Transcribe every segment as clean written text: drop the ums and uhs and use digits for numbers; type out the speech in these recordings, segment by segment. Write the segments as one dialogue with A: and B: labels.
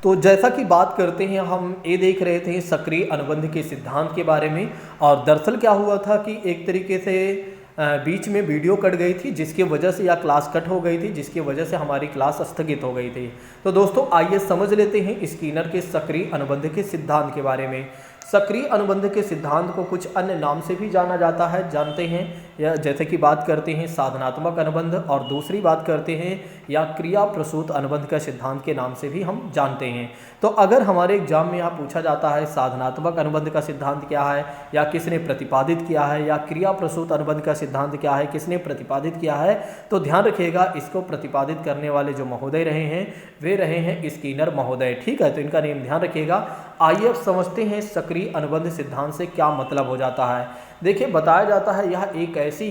A: तो जैसा कि बात करते हैं, हम ये देख रहे थे सक्रिय अनुबंध के सिद्धांत के बारे में। और दरअसल क्या हुआ था कि एक तरीके से बीच में वीडियो कट गई थी, जिसकी वजह से या क्लास कट हो गई थी, जिसकी वजह से हमारी क्लास स्थगित हो गई थी। तो दोस्तों आइए समझ लेते हैं स्किनर के सक्रिय अनुबंध के सिद्धांत के बारे में। सक्रिय अनुबंध के सिद्धांत को कुछ अन्य नाम से भी जाना जाता है, जानते हैं, या जैसे कि बात करते हैं साधनात्मक अनुबंध, और दूसरी बात करते हैं या क्रिया प्रसूत अनुबंध का सिद्धांत के नाम से भी हम जानते हैं। तो अगर हमारे एग्जाम में यहाँ पूछा जाता है साधनात्मक अनुबंध का सिद्धांत क्या है, या किसने प्रतिपादित किया है, या क्रिया प्रसूत अनुबंध का सिद्धांत क्या है, किसने प्रतिपादित किया है, तो ध्यान रखिएगा इसको प्रतिपादित करने वाले जो महोदय रहे हैं वे रहे हैं स्किनर महोदय। ठीक है, तो इनका नेम ध्यान रखिएगा। आइए अब समझते हैं सक्रिय अनुबंध सिद्धांत से क्या मतलब हो जाता है। देखिए, बताया जाता है यह एक ऐसी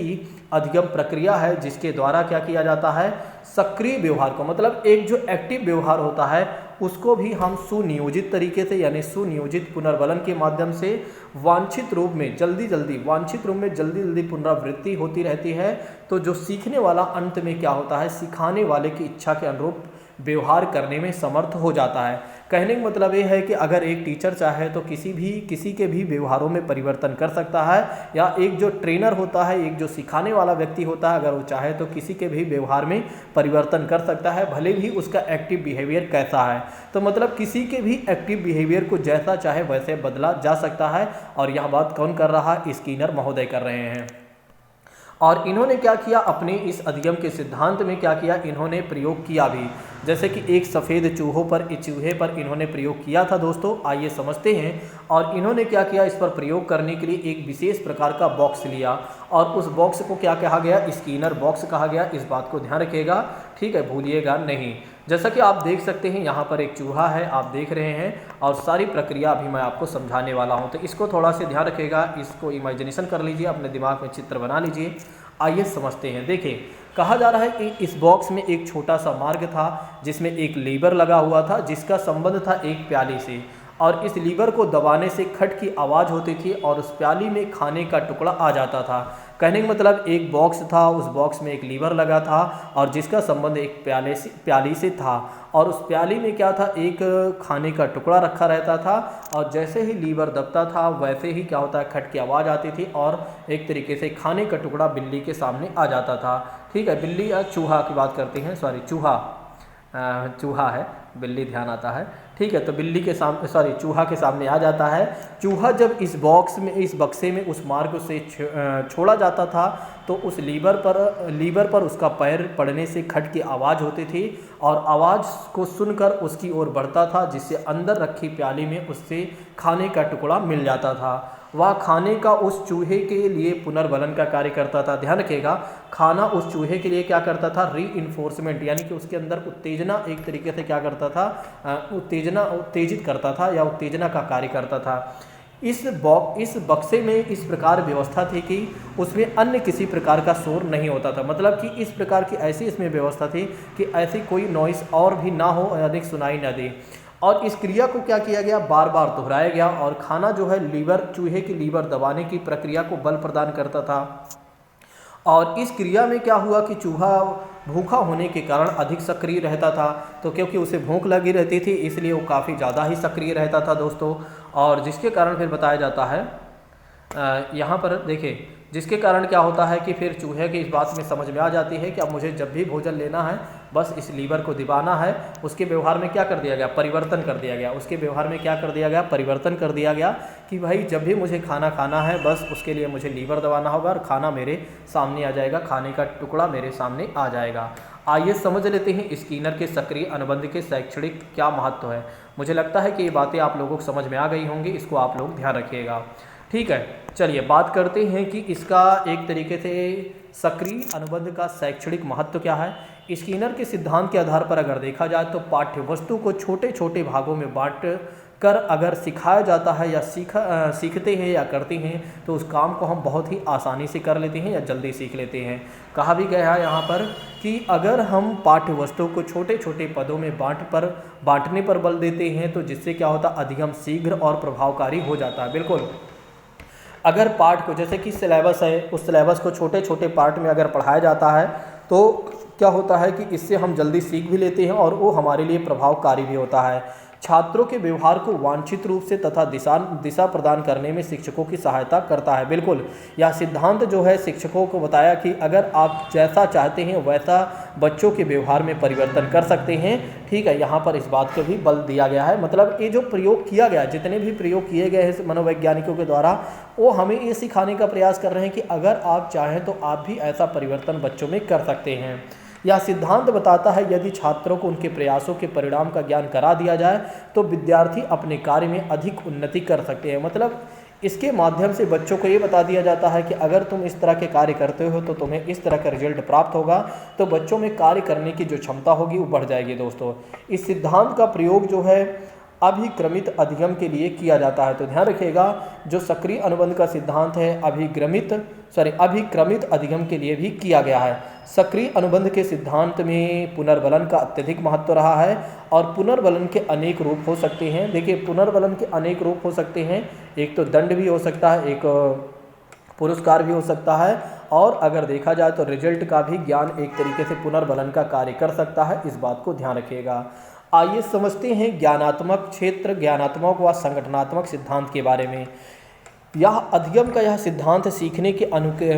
A: अधिगम प्रक्रिया है जिसके द्वारा क्या किया जाता है, सक्रिय व्यवहार को, मतलब एक जो एक्टिव व्यवहार होता है उसको भी हम सुनियोजित तरीके से, यानी सुनियोजित पुनर्बलन के माध्यम से वांछित रूप में जल्दी जल्दी पुनरावृत्ति होती रहती है। तो जो सीखने वाला अंत में क्या होता है, सिखाने वाले की इच्छा के अनुरूप व्यवहार करने में समर्थ हो जाता है। कहने का मतलब ये है कि अगर एक टीचर चाहे तो किसी के भी व्यवहारों में परिवर्तन कर सकता है, या एक जो ट्रेनर होता है, एक जो सिखाने वाला व्यक्ति होता है, अगर वो चाहे तो किसी के भी व्यवहार में परिवर्तन कर सकता है, भले भी उसका एक्टिव बिहेवियर कैसा है। तो मतलब किसी के भी एक्टिव बिहेवियर को जैसा चाहे वैसे बदला जा सकता है। और यह बात कौन कर रहा है, स्किनर महोदय कर रहे हैं। और इन्होंने क्या किया, अपने इस अधिगम के सिद्धांत में क्या किया, इन्होंने प्रयोग किया भी। जैसे कि एक सफ़ेद चूहे पर इन्होंने प्रयोग किया था दोस्तों, आइए समझते हैं। और इन्होंने क्या किया, इस पर प्रयोग करने के लिए एक विशेष प्रकार का बॉक्स लिया, और उस बॉक्स को क्या कहा गया, स्किनर बॉक्स कहा गया। इस बात को ध्यान रखिएगा, ठीक है, भूलिएगा नहीं। जैसा कि आप देख सकते हैं यहाँ पर एक चूहा है, आप देख रहे हैं, और सारी प्रक्रिया अभी मैं आपको समझाने वाला हूँ। तो इसको थोड़ा सा ध्यान रखिएगा, इसको इमेजिनेशन कर लीजिए, अपने दिमाग में चित्र बना लीजिए। आइए समझते हैं। देखिए, कहा जा रहा है कि इस बॉक्स में एक छोटा सा मार्ग था जिसमें एक लीवर लगा हुआ था, जिसका संबंध था एक प्याली से। और इस लीवर को दबाने से खट की आवाज़ होती थी और उस प्याली में खाने का टुकड़ा आ जाता था। कहने का मतलब एक बॉक्स था, उस बॉक्स में एक लीवर लगा था और जिसका संबंध एक प्याली से था। और उस प्याली में क्या था, एक खाने का टुकड़ा रखा रहता था, और जैसे ही लीवर दबता था वैसे ही क्या होता है, खट की आवाज़ आती थी और एक तरीके से खाने का टुकड़ा बिल्ली के सामने आ जाता था। ठीक है, बिल्ली या चूहा की बात करते हैं, सॉरी चूहा है, बिल्ली ध्यान आता है। ठीक है, तो बिल्ली के सामने चूहा के सामने आ जाता है। चूहा जब इस बक्से में उस मार्ग से छोड़ा जाता था तो उस लीवर पर उसका पैर पड़ने से खट की आवाज़ होती थी, और आवाज़ को सुनकर उसकी ओर बढ़ता था, जिससे अंदर रखी प्याली में उससे खाने का टुकड़ा मिल जाता था। वह खाने का उस चूहे के लिए पुनर्बलन का कार्य करता था। ध्यान रखिएगा, खाना उस चूहे के लिए क्या करता था, रीइंफोर्समेंट, यानी कि उसके अंदर उत्तेजना एक तरीके से क्या करता था, उत्तेजित करता था या उत्तेजना का कार्य करता था। इस बक्से में इस प्रकार व्यवस्था थी कि उसमें अन्य किसी प्रकार का शोर नहीं होता था। मतलब कि इस प्रकार की ऐसी इसमें व्यवस्था थी कि ऐसी कोई नॉइस और भी ना हो, अधिक सुनाई ना दे। और इस क्रिया को क्या किया गया, बार बार दोहराया गया, और खाना जो है चूहे की लीवर दबाने की प्रक्रिया को बल प्रदान करता था। और इस क्रिया में क्या हुआ कि चूहा भूखा होने के कारण अधिक सक्रिय रहता था। तो क्योंकि उसे भूख लगी रहती थी इसलिए वो काफ़ी ज़्यादा ही सक्रिय रहता था दोस्तों। और जिसके कारण फिर बताया जाता है, यहाँ पर देखिए, जिसके कारण क्या होता है कि फिर चूहे की इस बात में समझ में आ जाती है कि अब मुझे जब भी भोजन लेना है बस इस लीवर को दबाना है। उसके व्यवहार में क्या कर दिया गया, परिवर्तन कर दिया गया। उसके व्यवहार में क्या कर दिया गया, परिवर्तन कर दिया गया कि भाई जब भी मुझे खाना खाना है बस उसके लिए मुझे लीवर दबाना होगा और खाना मेरे सामने आ जाएगा, खाने का टुकड़ा मेरे सामने आ जाएगा। आइए समझ लेते हैं स्किनर के सक्रिय अनुबंध के शैक्षणिक क्या महत्व है। मुझे लगता है कि ये बातें आप लोगों को समझ में आ गई होंगी, इसको आप लोग ध्यान रखिएगा। ठीक है, चलिए बात करते हैं कि इसका एक तरीके से सक्रिय अनुबंध का शैक्षणिक महत्व क्या है। स्किनर के सिद्धांत के आधार पर अगर देखा जाए तो पाठ्य वस्तु को छोटे छोटे भागों में बांट कर अगर सिखाया जाता है या सीखते हैं या करते हैं तो उस काम को हम बहुत ही आसानी से कर लेते हैं या जल्दी सीख लेते हैं। कहा भी गया है यहाँ पर कि अगर हम पाठ्य वस्तु को छोटे छोटे पदों में बांटने पर बल देते हैं तो जिससे क्या होता है, अधिगम शीघ्र और प्रभावकारी हो जाता है। बिल्कुल, अगर पाठ को, जैसे कि सिलेबस है, उस सिलेबस को छोटे छोटे पार्ट में अगर पढ़ाया जाता है तो क्या होता है कि इससे हम जल्दी सीख भी लेते हैं और वो हमारे लिए प्रभावकारी भी होता है। छात्रों के व्यवहार को वांछित रूप से तथा दिशा प्रदान करने में शिक्षकों की सहायता करता है। बिल्कुल, यह सिद्धांत जो है शिक्षकों को बताया कि अगर आप जैसा चाहते हैं वैसा बच्चों के व्यवहार में परिवर्तन कर सकते हैं। ठीक है, यहाँ पर इस बात को भी बल दिया गया है। मतलब ये जो प्रयोग किया गया, जितने भी प्रयोग किए गए हैं मनोवैज्ञानिकों के द्वारा, वो हमें ये सिखाने का प्रयास कर रहे हैं कि अगर आप चाहें तो आप भी ऐसा परिवर्तन बच्चों में कर सकते हैं। यह सिद्धांत बताता है यदि छात्रों को उनके प्रयासों के परिणाम का ज्ञान करा दिया जाए तो विद्यार्थी अपने कार्य में अधिक उन्नति कर सकते हैं। मतलब इसके माध्यम से बच्चों को ये बता दिया जाता है कि अगर तुम इस तरह के कार्य करते हो तो तुम्हें इस तरह का रिजल्ट प्राप्त होगा, तो बच्चों में कार्य करने की जो क्षमता होगी वो बढ़ जाएगी। दोस्तों, इस सिद्धांत का प्रयोग जो है अभिक्रमित अधिगम के लिए किया जाता है। तो ध्यान रखिएगा, जो सक्रिय अनुबंध का सिद्धांत है अभिक्रमित अधिगम के लिए भी किया गया है। सक्रिय अनुबंध के सिद्धांत में पुनर्बलन का अत्यधिक महत्व रहा है और पुनर्बलन के अनेक रूप हो सकते हैं। देखिए, पुनर्बलन के अनेक रूप हो सकते हैं। एक तो दंड भी हो सकता है, एक पुरस्कार भी हो सकता है, और अगर देखा जाए तो रिजल्ट का भी ज्ञान एक तरीके से पुनर्बलन का कार्य कर सकता है। इस बात को ध्यान रखिएगा। आइए समझते हैं ज्ञानात्मक क्षेत्र, ज्ञानात्मक व संगठनात्मक सिद्धांत के बारे में। यह अधिगम का यह सिद्धांत सीखने की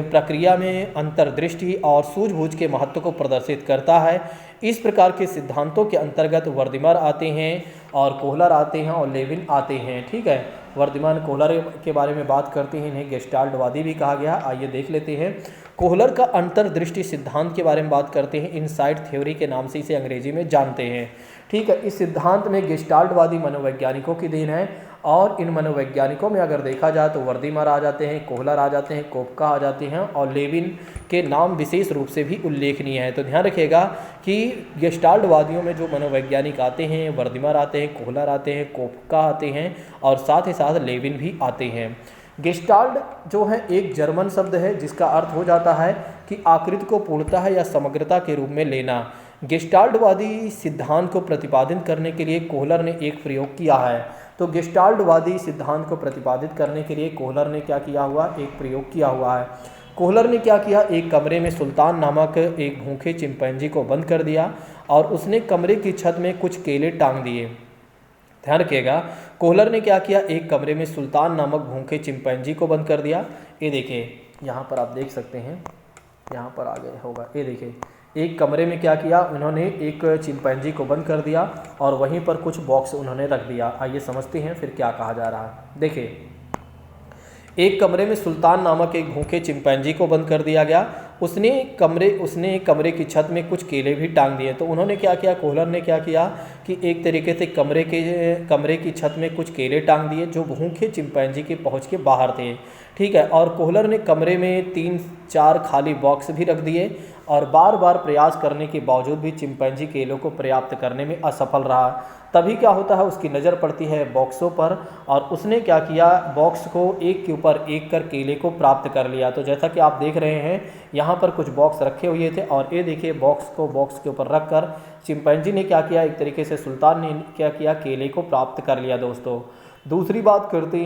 A: प्रक्रिया में अंतर्दृष्टि और सूझबूझ के महत्व को प्रदर्शित करता है। इस प्रकार के सिद्धांतों के अंतर्गत वर्दिमर आते हैं और कोहलर आते हैं और लेविन आते हैं। ठीक है, वर्दिमान कोहलर के बारे में बात करते हैं, इन्हें गेस्टाल्टवादी भी कहा गया। आइए देख लेते हैं। कोहलर का अंतर्दृष्टि सिद्धांत के बारे में बात करते हैं, इनसाइट थ्योरी के नाम से इसे अंग्रेजी में जानते हैं। ठीक है, इस सिद्धांत में गेस्टाल्टवादी मनोवैज्ञानिकों की देन है, और इन मनोवैज्ञानिकों में अगर देखा जाए तो वर्दिमर आ जाते हैं, कोहलर आ जाते हैं, कोपका आ जाते हैं, और लेविन के नाम विशेष रूप से भी उल्लेखनीय है। तो ध्यान रखिएगा कि गेस्टाल्टवादियों में जो मनोवैज्ञानिक आते हैं, वर्दिमर आते हैं, कोहलर आते हैं, कोपका आते हैं, और साथ ही साथ लेविन भी आते हैं। गेस्टाल्ट जो है एक जर्मन शब्द है जिसका अर्थ हो जाता है कि आकृति को पूर्णता या समग्रता के रूप में लेना। गेस्टाल्टवादी सिद्धांत को प्रतिपादित करने के लिए कोहलर ने एक प्रयोग किया है। तो गेस्टाल्टवादी सिद्धांत को प्रतिपादित करने के लिए कोहलर ने क्या किया हुआ, एक प्रयोग किया हुआ है। कोहलर ने क्या किया, एक कमरे में सुल्तान नामक एक भूखे चिंपैंजी को बंद कर दिया और उसने कमरे की छत में कुछ केले टांग दिए। ध्यान रखिएगा, कोहलर ने क्या किया, एक कमरे में सुल्तान नामक भूखे चिंपैंजी को बंद कर दिया। ये देखिए, यहाँ पर आप देख सकते हैं, यहाँ पर आ गए होगा, ये देखिए, एक कमरे में क्या किया, उन्होंने एक चिंपैंजी को बंद कर दिया और वहीं पर कुछ बॉक्स उन्होंने रख दिया। आइए समझते हैं फिर क्या कहा जा रहा है। देखिए, एक कमरे में सुल्तान नामक एक भूखे चिंपैंजी को बंद कर दिया गया। उसने कमरे की छत में कुछ केले भी टांग दिए। तो उन्होंने क्या किया, कोहलर ने क्या किया कि एक तरीके से कमरे की छत में कुछ केले टांग दिए जो भूखे चिंपैंजी के पहुंच के बाहर थे। ठीक है, और कोहलर ने कमरे में 3-4 खाली बॉक्स भी रख दिए और बार बार प्रयास करने के बावजूद भी चिंपैंजी केलों को प्राप्त करने में असफल रहा। तभी क्या होता है, उसकी नज़र पड़ती है बॉक्सों पर और उसने क्या किया, बॉक्स को एक के ऊपर एक कर केले को प्राप्त कर लिया। तो जैसा कि आप देख रहे हैं, यहाँ पर कुछ बॉक्स रखे हुए थे और ये देखिए, बॉक्स के ऊपर रखकर चिंपैंजी ने क्या किया, एक तरीके से सुल्तान ने क्या किया, केले को प्राप्त कर लिया। दोस्तों, दूसरी बात करते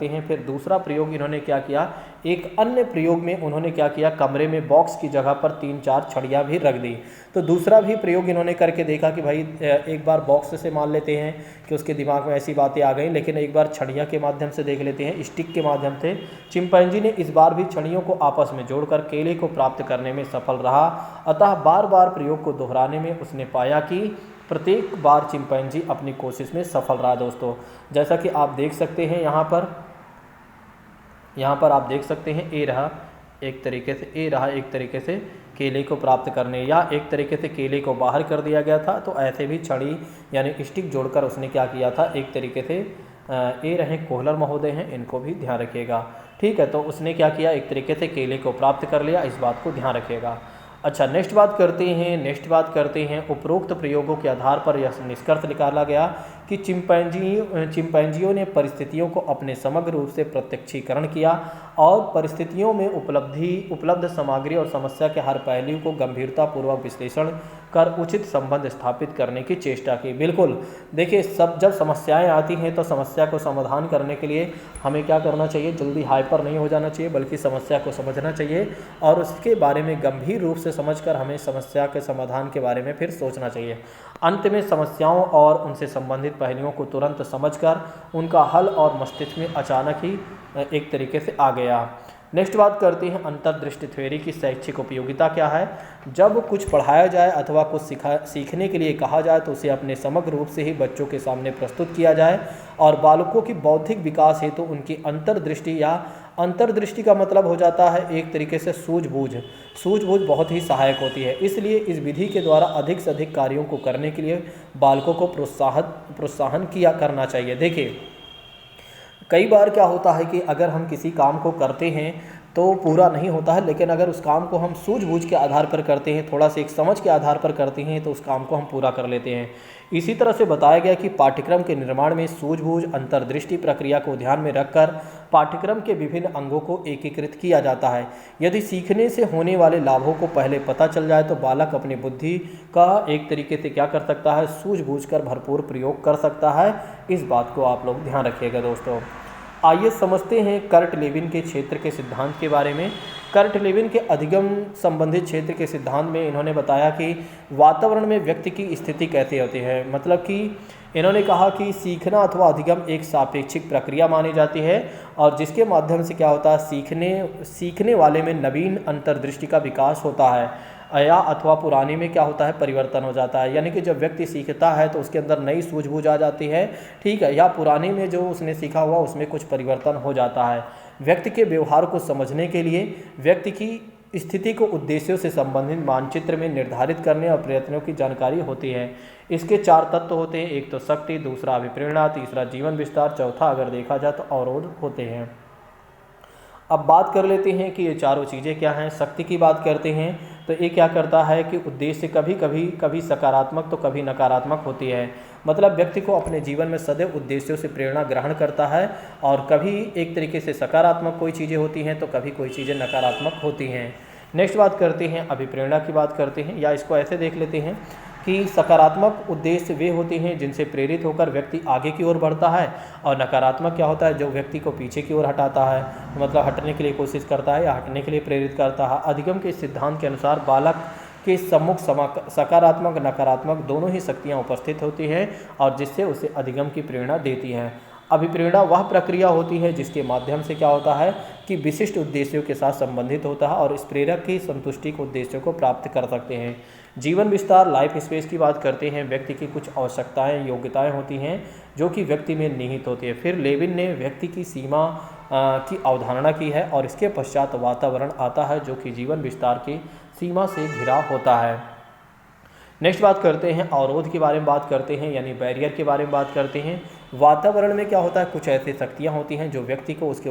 A: हैं फिर दूसरा प्रयोग इन्होंने क्या किया, एक अन्य प्रयोग में उन्होंने क्या किया, कमरे में बॉक्स की जगह पर 3-4 छड़ियाँ भी रख दी। तो दूसरा भी प्रयोग इन्होंने करके देखा कि भाई एक बार बॉक्स से मान लेते हैं कि उसके दिमाग में ऐसी बातें आ गई, लेकिन एक बार छड़ियाँ के माध्यम से देख लेते हैं, स्टिक के माध्यम से। चिंपैंजी ने इस बार भी छड़ियों को आपस में जोड़कर केले को प्राप्त करने में सफल रहा। अतः बार बार प्रयोग को दोहराने में उसने पाया कि प्रत्येक बार चिंपैंजी अपनी कोशिश में सफल रहा। दोस्तों, जैसा कि आप देख सकते हैं, यहाँ पर आप देख सकते हैं, ए रहा एक तरीके से केले को प्राप्त करने, या एक तरीके से केले को बाहर कर दिया गया था। तो ऐसे भी छड़ी यानी स्टिक जोड़कर उसने क्या किया था, एक तरीके से ए रहे कोहलर महोदय हैं, इनको भी ध्यान रखिएगा। ठीक है, तो उसने क्या किया, एक तरीके से केले को प्राप्त कर लिया। इस बात को ध्यान रखिएगा। अच्छा, नेक्स्ट बात करते हैं उपरोक्त प्रयोगों के आधार पर यह निष्कर्ष निकाला गया कि चिंपैंजियों ने परिस्थितियों को अपने समग्र रूप से प्रत्यक्षीकरण किया और परिस्थितियों में उपलब्ध सामग्री और समस्या के हर पहलू को गंभीरतापूर्वक विश्लेषण कर उचित संबंध स्थापित करने की चेष्टा की। बिल्कुल, देखिए, जब समस्याएं आती हैं तो समस्या को समाधान करने के लिए हमें क्या करना चाहिए, जल्दी हाइपर नहीं हो जाना चाहिए, बल्कि समस्या को समझना चाहिए और उसके बारे में गंभीर रूप से समझकर हमें समस्या के समाधान के बारे में फिर सोचना चाहिए। अंत में समस्याओं और उनसे संबंधित पहलुओं को तुरंत समझकर उनका हल और मस्तिष्क में अचानक ही एक तरीके से आ गया। नेक्स्ट बात करते हैं अंतर्दृष्टि थ्योरी की शैक्षिक उपयोगिता क्या है। जब कुछ पढ़ाया जाए अथवा कुछ सीखने के लिए कहा जाए तो उसे अपने समग्र रूप से ही बच्चों के सामने प्रस्तुत किया जाए और बालकों की बौद्धिक विकास हेतु उनकी अंतर्दृष्टि या अंतर्दृष्टि का मतलब हो जाता है एक तरीके से सूझबूझ बहुत ही सहायक होती है। इसलिए इस विधि के द्वारा अधिक से अधिक कार्यों को करने के लिए बालकों को प्रोत्साहन किया करना चाहिए। देखिए, कई बार क्या होता है कि अगर हम किसी काम को करते हैं तो पूरा नहीं होता है, लेकिन अगर उस काम को हम सूझबूझ के आधार पर करते हैं, थोड़ा सा एक समझ के आधार पर करते हैं, तो उस काम को हम पूरा कर लेते हैं। इसी तरह से बताया गया कि पाठ्यक्रम के निर्माण में सूझबूझ अंतर्दृष्टि प्रक्रिया को ध्यान में रखकर पाठ्यक्रम के विभिन्न अंगों को एकीकृत किया जाता है। यदि सीखने से होने वाले लाभों को पहले पता चल जाए तो बालक अपनी बुद्धि का एक तरीके से क्या कर सकता है, सूझबूझ कर भरपूर प्रयोग कर सकता है। इस बात को आप लोग ध्यान रखिएगा दोस्तों। आइए समझते हैं कर्ट लेविन के क्षेत्र के सिद्धांत के बारे में। कर्ट लेविन के अधिगम संबंधित क्षेत्र के सिद्धांत में इन्होंने बताया कि वातावरण में व्यक्ति की स्थिति कैसे होती है। मतलब कि इन्होंने कहा कि सीखना अथवा अधिगम एक सापेक्षिक प्रक्रिया मानी जाती है और जिसके माध्यम से क्या होता है, सीखने वाले में नवीन अंतर्दृष्टि का विकास होता है या अथवा पुराने में क्या होता है, परिवर्तन हो जाता है। यानी कि जब व्यक्ति सीखता है तो उसके अंदर नई सूझबूझ आ जाती है, ठीक है, या पुराने में जो उसने सीखा हुआ उसमें कुछ परिवर्तन हो जाता है। व्यक्ति के व्यवहार को समझने के लिए व्यक्ति की स्थिति को उद्देश्यों से संबंधित मानचित्र में निर्धारित करने और प्रयत्नों की जानकारी होती है। इसके 4 तत्व होते हैं, एक तो शक्ति, दूसरा अभिप्रेरणा, तीसरा जीवन विस्तार, चौथा अगर देखा जाए तो अवरोध होते हैं। अब बात कर लेते हैं कि ये चारों चीज़ें क्या हैं। शक्ति की बात करते हैं तो ये क्या करता है कि उद्देश्य कभी सकारात्मक तो कभी नकारात्मक होती है। मतलब व्यक्ति को अपने जीवन में सदैव उद्देश्यों से प्रेरणा ग्रहण करता है और कभी एक तरीके से सकारात्मक कोई चीज़ें होती हैं तो कभी कोई चीज़ें नकारात्मक होती हैं। नेक्स्ट बात करते हैं अभिप्रेरणा की बात करते हैं, या इसको ऐसे देख लेते हैं कि सकारात्मक उद्देश्य वे होते हैं जिनसे प्रेरित होकर व्यक्ति आगे की ओर बढ़ता है और नकारात्मक क्या होता है, जो व्यक्ति को पीछे की ओर हटाता है, मतलब हटने के लिए कोशिश करता है या हटने के लिए प्रेरित करता है। अधिगम के सिद्धांत के अनुसार बालक के सम्मुख सकारात्मक नकारात्मक दोनों ही शक्तियाँ उपस्थित होती हैं और जिससे उसे अधिगम की प्रेरणा देती हैं। अभिप्रेरणा वह प्रक्रिया होती है जिसके माध्यम से क्या होता है कि विशिष्ट उद्देश्यों के साथ संबंधित होता है और इस प्रेरक की संतुष्टि के उद्देश्यों को प्राप्त कर सकते हैं। जीवन विस्तार लाइफ स्पेस की बात करते हैं। व्यक्ति की कुछ आवश्यकताएं योग्यताएं होती हैं जो कि व्यक्ति में निहित होती है। फिर लेविन ने व्यक्ति की सीमा की अवधारणा की है और इसके पश्चात वातावरण आता है जो कि जीवन विस्तार की सीमा से घिरा होता है। नेक्स्ट बात करते हैं अवरोध के बारे में बात करते हैं, यानी बैरियर के बारे में बात करते हैं। वातावरण में क्या होता है, कुछ ऐसी शक्तियाँ होती हैं जो व्यक्ति को उसके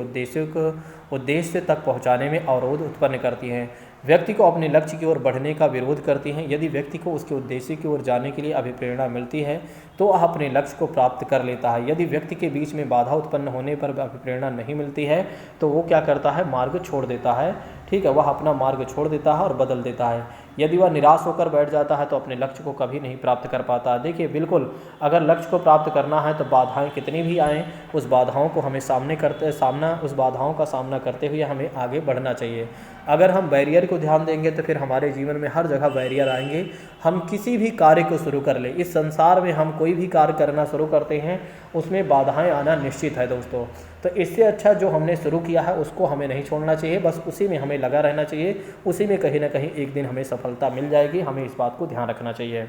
A: उद्देश्य तक पहुंचाने में अवरोध उत्पन्न करती हैं। व्यक्ति को अपने लक्ष्य की ओर बढ़ने का विरोध करती हैं। यदि व्यक्ति को उसके उद्देश्य की ओर जाने के लिए अभिप्रेरणा मिलती है तो वह अपने लक्ष्य को प्राप्त कर लेता है। यदि व्यक्ति के बीच में बाधा उत्पन्न होने पर अभिप्रेरणा नहीं मिलती है तो वो क्या करता है, मार्ग छोड़ देता है, ठीक है, वह अपना मार्ग छोड़ देता है और बदल देता है। यदि वह निराश होकर बैठ जाता है तो अपने लक्ष्य को कभी नहीं प्राप्त कर पाता। देखिए बिल्कुल, अगर लक्ष्य को प्राप्त करना है तो बाधाएं कितनी भी आएँ उस बाधाओं को हमें उस बाधाओं का सामना करते हुए हमें आगे बढ़ना चाहिए। अगर हम बैरियर को ध्यान देंगे तो फिर हमारे जीवन में हर जगह बैरियर आएंगे। हम किसी भी कार्य को शुरू कर ले, इस संसार में हम कोई भी कार्य करना शुरू करते हैं उसमें बाधाएं आना निश्चित है दोस्तों। तो इससे अच्छा जो हमने शुरू किया है उसको हमें नहीं छोड़ना चाहिए, बस उसी में हमें लगा रहना चाहिए। उसी में कहीं ना कहीं एक दिन हमें सफलता मिल जाएगी, हमें इस बात को ध्यान रखना चाहिए।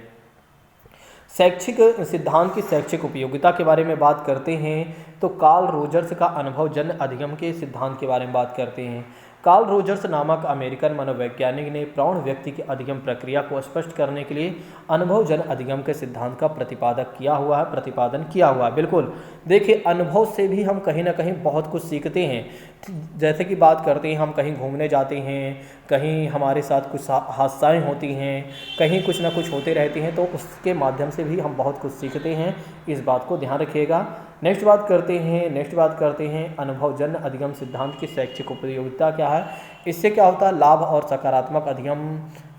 A: शैक्षिक सिद्धांत की शैक्षिक उपयोगिता के बारे में बात करते हैं तो कार्ल रोजर्स का अनुभवजन्य अधिगम के सिद्धांत के बारे में बात करते हैं। कार्ल रोजर्स नामक अमेरिकन मनोवैज्ञानिक ने प्रौढ़ व्यक्ति की अधिगम प्रक्रिया को स्पष्ट करने के लिए अनुभवजन्य अधिगम के सिद्धांत का प्रतिपादन किया हुआ है। बिल्कुल, देखिए अनुभव से भी हम कहीं ना कहीं बहुत कुछ सीखते हैं। जैसे कि बात करते हैं, हम कहीं घूमने जाते हैं, कहीं हमारे साथ कुछ हादसाएँ होती हैं, कहीं कुछ ना कुछ होते रहते हैं, तो उसके माध्यम से भी हम बहुत कुछ सीखते हैं। इस बात को ध्यान रखिएगा। नेक्स्ट बात करते हैं अनुभवजन्य अधिगम सिद्धांत की शैक्षिक उपयोगिता क्या है। इससे क्या होता है, लाभ और सकारात्मक अधिगम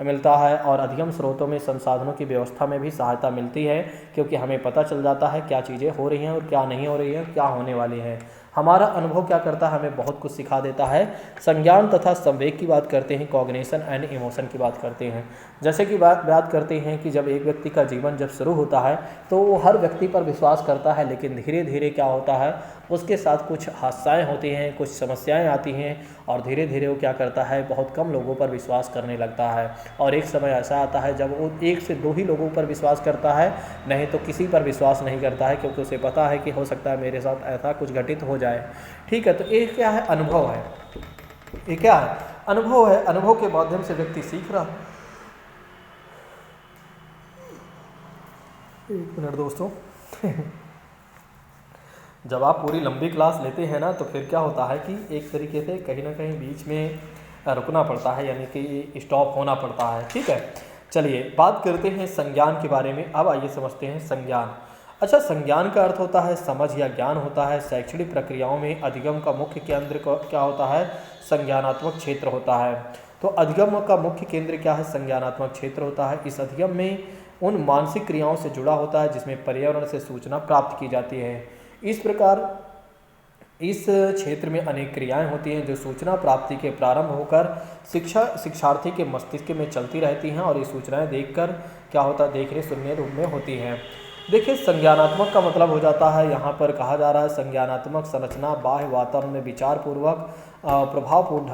A: मिलता है और अधिगम स्रोतों में संसाधनों की व्यवस्था में भी सहायता मिलती है, क्योंकि हमें पता चल जाता है क्या चीज़ें हो रही हैं और क्या नहीं हो रही हैं, क्या होने वाली है। हमारा अनुभव क्या करता है, हमें बहुत कुछ सिखा देता है। संज्ञान तथा संवेग की बात करते हैं, कॉग्निशन एंड इमोशन की बात करते हैं। जैसे कि बात करते हैं कि जब एक व्यक्ति का जीवन जब शुरू होता है तो वो हर व्यक्ति पर विश्वास करता है, लेकिन धीरे धीरे क्या होता है, उसके साथ कुछ हादसाएँ होती हैं, कुछ समस्याएँ आती हैं और धीरे धीरे वो क्या करता है, बहुत कम लोगों पर विश्वास करने लगता है। और एक समय ऐसा आता है जब वो 1 से 2 ही लोगों पर विश्वास करता है, नहीं तो किसी पर विश्वास नहीं करता है, क्योंकि उसे पता है कि हो सकता है मेरे साथ ऐसा कुछ घटित हो जाए। ठीक है, तो ये क्या है, अनुभव है। ये क्या है, अनुभव है। अनुभव के माध्यम से व्यक्ति सीख रहा। एक मिनट दोस्तों जब आप पूरी लंबी क्लास लेते हैं ना, तो फिर क्या होता है कि एक तरीके से कहीं ना कहीं बीच में रुकना पड़ता है, यानी कि स्टॉप होना पड़ता है। ठीक है, चलिए बात करते हैं संज्ञान के बारे में। अब आइए समझते हैं संज्ञान। अच्छा, संज्ञान का अर्थ होता है समझ या ज्ञान होता है। शैक्षणिक प्रक्रियाओं में अधिगम का मुख्य केंद्र क्या होता है, संज्ञानात्मक क्षेत्र होता है। तो अधिगम का मुख्य केंद्र क्या है, संज्ञानात्मक क्षेत्र होता है। इस अधिगम में उन मानसिक क्रियाओं से जुड़ा होता है जिसमें पर्यावरण से सूचना प्राप्त की जाती है। इस प्रकार इस क्षेत्र में अनेक क्रियाएं होती हैं जो सूचना प्राप्ति के प्रारंभ होकर शिक्षार्थी के मस्तिष्क में चलती रहती हैं और ये सूचनाएं देखकर क्या होता है, देखने सुनने रूप में होती हैं। देखिए, संज्ञानात्मक का मतलब हो जाता है, यहाँ पर कहा जा रहा है संज्ञानात्मक संरचना बाह्य वातावरण में विचारपूर्वक प्रभावपूर्ण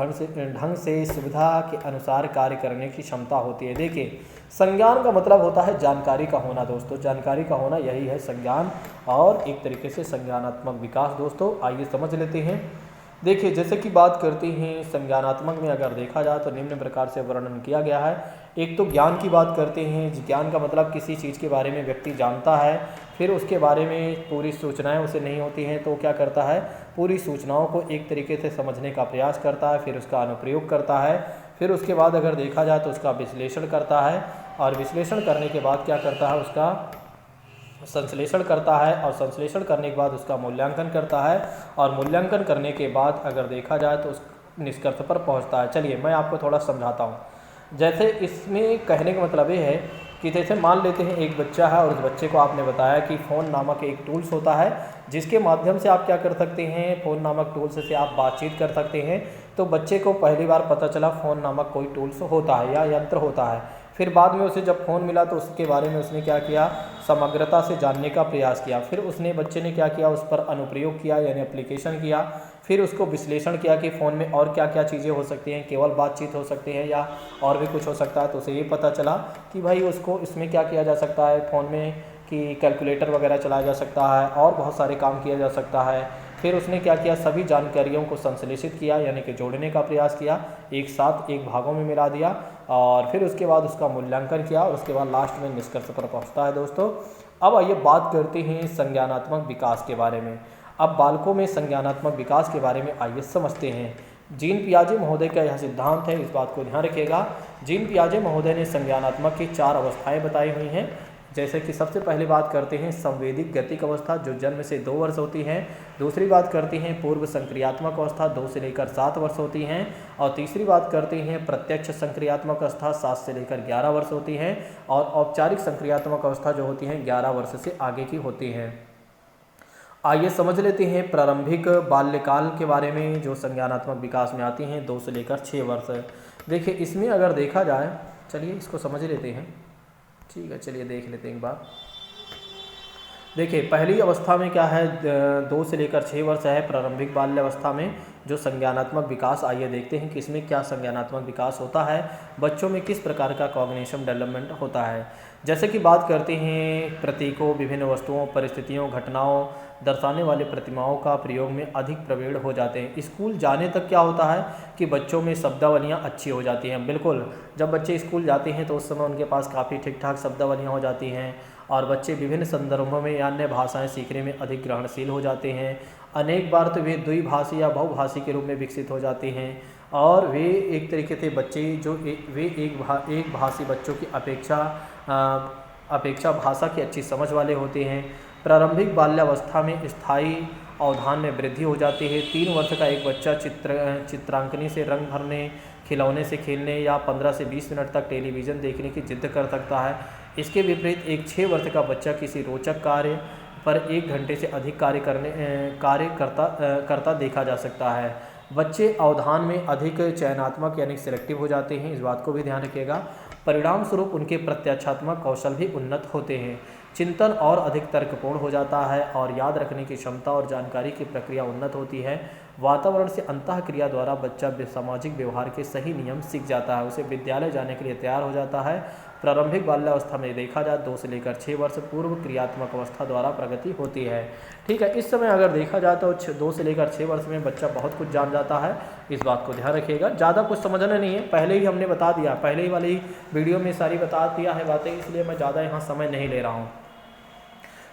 A: ढंग से सुविधा के अनुसार कार्य करने की क्षमता होती है। देखिए, संज्ञान का मतलब होता है जानकारी का होना दोस्तों, जानकारी का होना, यही है संज्ञान और एक तरीके से संज्ञानात्मक विकास। दोस्तों आइए समझ लेते हैं। देखिए, जैसे कि बात करते हैं संज्ञानात्मक में अगर देखा जाए तो निम्न प्रकार से वर्णन किया गया है। एक तो ज्ञान की बात करते हैं। ज्ञान का मतलब किसी चीज़ के बारे में व्यक्ति जानता है, फिर उसके बारे में पूरी सूचनाएं उसे नहीं होती हैं, तो क्या करता है, पूरी सूचनाओं को एक तरीके से समझने का प्रयास करता है, फिर उसका अनुप्रयोग करता है, फिर उसके बाद अगर देखा जाए तो उसका विश्लेषण करता है, और विश्लेषण करने के बाद क्या करता है, उसका संश्लेषण करता है, और संश्लेषण करने के बाद उसका मूल्यांकन करता है, और मूल्यांकन करने के बाद अगर देखा जाए तो उस निष्कर्ष पर पहुंचता है। चलिए मैं आपको थोड़ा समझाता हूं। जैसे इसमें कहने का मतलब ये है कि जैसे मान लेते हैं एक बच्चा है और उस बच्चे को आपने बताया कि फ़ोन नामक एक टूल्स होता है जिसके माध्यम से आप क्या कर सकते हैं, फ़ोन नामक टूल्स से आप बातचीत कर सकते हैं। तो बच्चे को पहली बार पता चला फ़ोन नामक कोई टूल्स होता है या यंत्र होता है। फिर बाद में उसे जब फ़ोन मिला तो उसके बारे में उसने क्या किया, समग्रता से जानने का प्रयास किया। फिर बच्चे ने क्या किया, उस पर अनुप्रयोग किया यानी एप्लीकेशन किया। फिर उसको विश्लेषण किया कि फ़ोन में और क्या क्या चीज़ें हो सकती हैं, केवल बातचीत हो सकती है या और भी कुछ हो सकता है। तो उसे ये पता चला कि भाई उसको इसमें क्या किया जा सकता है, फ़ोन में कि कैलकुलेटर वगैरह चलाया जा सकता है और बहुत सारे काम किया जा सकता है। फिर उसने क्या किया, सभी जानकारियों को संश्लेषित किया यानी कि जोड़ने का प्रयास किया, एक साथ एक भागों में मिला दिया, और फिर उसके बाद उसका मूल्यांकन किया, और उसके बाद लास्ट में निष्कर्ष पर पहुंचता है। दोस्तों अब आइए बात करते हैं संज्ञानात्मक विकास के बारे में। अब बालकों में संज्ञानात्मक विकास के बारे में आइए समझते हैं। जीन पियाजे महोदय का यह सिद्धांत है, इस बात को ध्यान रखिएगा। जीन पियाजे महोदय ने संज्ञानात्मक की 4 अवस्थाएं बताई हुई हैं। जैसे कि सबसे पहले बात करते हैं संवेदिक गतिक अवस्था जो जन्म से 2 वर्ष होती है। दूसरी बात करते हैं पूर्व संक्रियात्मक अवस्था 2 से लेकर 7 वर्ष होती हैं। और तीसरी बात करते हैं प्रत्यक्ष संक्रियात्मक अवस्था 7 से लेकर 11 वर्ष होती हैं। और औपचारिक संक्रियात्मक अवस्था जो होती हैं 11 वर्ष से आगे की होती हैं। आइए समझ लेते हैं प्रारंभिक बाल्यकाल के बारे में जो संज्ञानात्मक विकास में आती हैं 2 से लेकर 6 वर्ष। देखिए इसमें अगर देखा जाए, चलिए इसको समझ लेते हैं। ठीक है, चलिए देख लेते हैं एक बार। देखिए पहली अवस्था में क्या है, 2 से लेकर 6 वर्ष है प्रारंभिक बाल्य अवस्था में जो संज्ञानात्मक विकास। आइए देखते हैं कि इसमें क्या संज्ञानात्मक विकास होता है, बच्चों में किस प्रकार का कॉग्निशन डेवलपमेंट होता है। जैसे कि बात करते हैं प्रतीकों, विभिन्न वस्तुओं, परिस्थितियों, घटनाओं दर्शाने वाले प्रतिमाओं का प्रयोग में अधिक प्रवीण हो जाते हैं। स्कूल जाने तक क्या होता है कि बच्चों में शब्दावलियाँ अच्छी हो जाती हैं। बिल्कुल, जब बच्चे स्कूल जाते हैं तो उस समय उनके पास काफ़ी ठीक ठाक शब्दावलियाँ हो जाती हैं और बच्चे विभिन्न संदर्भों में या अन्य भाषाएं सीखने में अधिक ग्रहणशील हो जाते हैं। अनेक बार तो वे द्विभाषी या बहुभाषी के रूप में विकसित हो जाते हैं और वे एक तरीके से बच्चे जो एक भाषी बच्चों की अपेक्षा भाषा की अच्छी समझ वाले होते हैं। प्रारंभिक बाल्यावस्था में स्थायी अवधान में वृद्धि हो जाती है। 3 वर्ष का एक बच्चा चित्रांकनी से रंग भरने, खिलौने से खेलने या 15 से 20 मिनट तक टेलीविज़न देखने की जिद कर सकता है। इसके विपरीत एक 6 वर्ष का बच्चा किसी रोचक कार्य, पर 1 घंटे से अधिक कार्य करता देखा जा सकता है। बच्चे अवधान में अधिक चयनात्मक यानी सिलेक्टिव हो जाते हैं, इस बात को भी ध्यान रखिएगा। परिणाम स्वरूप उनके प्रत्याक्षात्मक कौशल भी उन्नत होते हैं। चिंतन और अधिक तर्कपूर्ण हो जाता है और याद रखने की क्षमता और जानकारी की प्रक्रिया उन्नत होती है। वातावरण से अंतःक्रिया द्वारा बच्चा सामाजिक व्यवहार के सही नियम सीख जाता है, उसे विद्यालय जाने के लिए तैयार हो जाता है। प्रारंभिक बाल्यावस्था में देखा जाए 2 से लेकर 6 वर्ष पूर्व क्रियात्मक अवस्था द्वारा प्रगति होती है। ठीक है, इस समय अगर देखा जाए तो 2 से लेकर 6 वर्ष में बच्चा बहुत कुछ जान जाता है, इस बात को ध्यान रखिएगा। ज़्यादा कुछ समझना नहीं है, पहले ही हमने बता दिया, पहले ही वाली वीडियो में सारी बता दिया है बातें, इसलिए मैं ज़्यादा यहाँ समय नहीं ले रहा हूँ।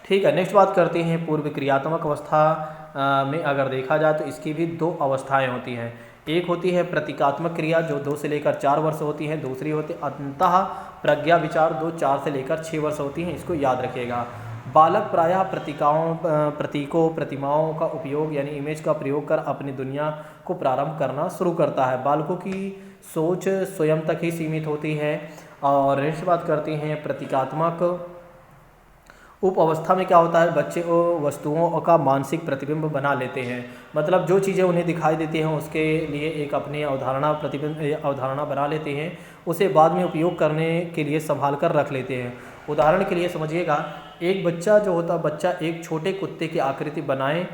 A: ठीक है, नेक्स्ट बात करते हैं पूर्व क्रियात्मक अवस्था में अगर देखा जाए तो इसकी भी 2 अवस्थाएं होती हैं। एक होती है प्रतीकात्मक क्रिया जो 2 से लेकर 4 वर्ष होती है, दूसरी होती है अंतः प्रज्ञा विचार 4 से लेकर 6 वर्ष होती हैं, इसको याद रखिएगा। बालक प्रायः प्रतीकों प्रतिमाओं का उपयोग यानी इमेज का प्रयोग कर अपनी दुनिया को प्रारंभ करना शुरू करता है। बालकों की सोच स्वयं तक ही सीमित होती है। और नेक्स्ट बात करते हैं प्रतीकात्मक उप अवस्था में क्या होता है, बच्चे वस्तुओं का मानसिक प्रतिबिंब बना लेते हैं, मतलब जो चीज़ें उन्हें दिखाई देती हैं उसके लिए एक अपनी अवधारणा बना लेते हैं, उसे बाद में उपयोग करने के लिए संभाल कर रख लेते हैं। उदाहरण के लिए समझिएगा, एक बच्चा जो होता है, बच्चा एक छोटे कुत्ते की आकृति बनाए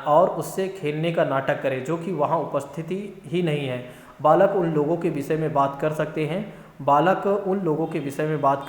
A: और उससे खेलने का नाटक करे जो कि वहाँ उपस्थिति ही नहीं है। बालक उन लोगों के विषय में बात कर